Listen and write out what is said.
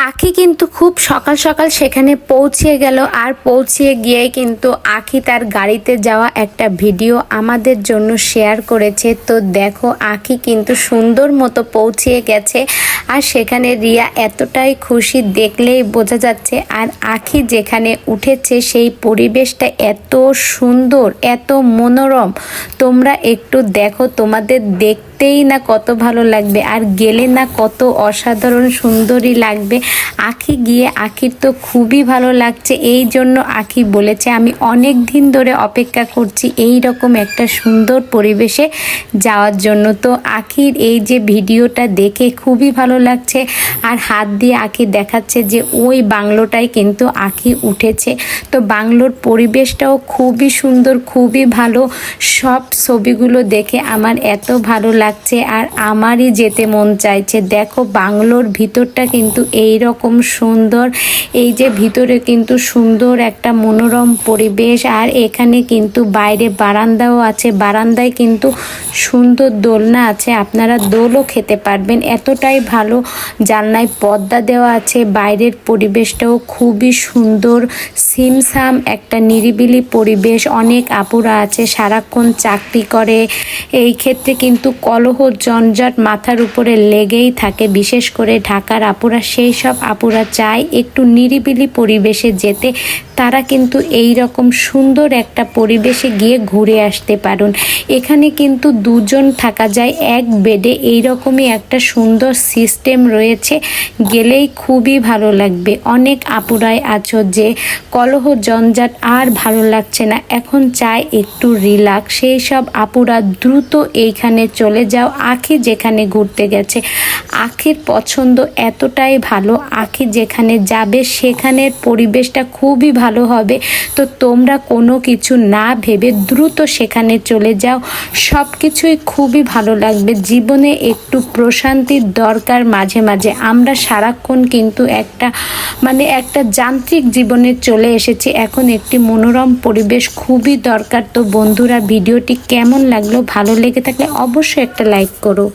আখি কিন্তু খুব সকাল সকাল সেখানে পৌঁছে গেল। আর পৌঁছে গিয়ে কিন্তু আখি তার গাড়িতে যাওয়া একটা ভিডিও আমাদের জন্য শেয়ার করেছে। তো দেখো আখি কিন্তু সুন্দর মতো পৌঁছে গেছে। আর সেখানে রিয়া এতটাই খুশি, দেখলেই বোঝা যাচ্ছে। আর আখি যেখানে উঠেছে সেই পরিবেশটা এত সুন্দর, এত মনোরম, তোমরা একটু দেখো, তোমাদের দেখতেই না কত ভালো লাগবে, আর গেলে না কত অসাধারণ সুন্দরই লাগবে। আখি গিয়ে আখির তো খুবই ভালো লাগছে, এই জন্য আখি বলেছে আমি অনেক দিন ধরে অপেক্ষা করছি এই রকম একটা সুন্দর পরিবেশে যাওয়ার জন্য। তো আখির এই যে ভিডিওটা দেখে খুবই ভালো লাগছে। আর হাত দিয়ে আখি দেখাচ্ছে যে ওই বাংলোটাই কিন্তু আখি উঠেছে। তো বাংলোর পরিবেশটাও খুবই সুন্দর, খুবই ভালো। সব ছবিগুলো দেখে আমার এত ভালো লাগছে আর আমারই যেতে মন চাইছে। দেখো বাংলোর ভিতরটা কিন্তু এই রকম সুন্দর, এই যে ভিতরে কিন্তু সুন্দর একটা মনোরম পরিবেশ। আর এখানে কিন্তু বাইরে বারান্দাও আছে, বারান্দায় কিন্তু সুন্দর দোলনা আছে, আপনারা দোলও খেতে পারবেন, এতটাই ভালো। জানলায় পর্দা দেওয়া আছে, বাইরের পরিবেশটাও খুবই সুন্দর, সিমসাম একটা নিরিবিলি পরিবেশ। অনেক আপুরা আছে সারাক্ষণ চাকরি করে, এই ক্ষেত্রে কিন্তু কলহ জঞ্জাট মাথার উপরে লেগেই থাকে, বিশেষ করে ঢাকার আপুরা। সেই সব আপুরা চায় একটু নিরিবিলি পরিবেশে যেতে, তারা কিন্তু এই রকম সুন্দর একটা পরিবেশে গিয়ে ঘুরে আসতে পারুন। এখানে কিন্তু দুজন থাকা যায় এক বেডে, এই রকমই একটা সুন্দর সিস্টেম রয়েছে, গেলেই খুবই ভালো লাগবে। অনেক আপুরাই আছো যে কলহ জঞ্জাট আর ভালো লাগছে না, এখন চায় একটু রিল্যাক্স, সেই সব আপুরা দ্রুত এইখানে চলে যাও। আখি যেখানে ঘুরতে গেছে, আখির পছন্দ এতটাই ভালো, আখি যেখানে যাবে সেখানের পরিবেশটা খুবই ভালো হবে। তো তোমরা কোনো কিছু না ভেবে দ্রুত সেখানে চলে যাও, সব কিছুই খুবই ভালো লাগবে। জীবনে একটু প্রশান্তির দরকার মাঝে মাঝে। আমরা সারাক্ষণ কিন্তু একটা যান্ত্রিক জীবনে চলে এসেছি, এখন একটি মনোরম পরিবেশ খুবই দরকার। তো বন্ধুরা ভিডিওটি কেমন লাগলো, ভালো লেগে থাকলে অবশ্যই একটা লাইক করো।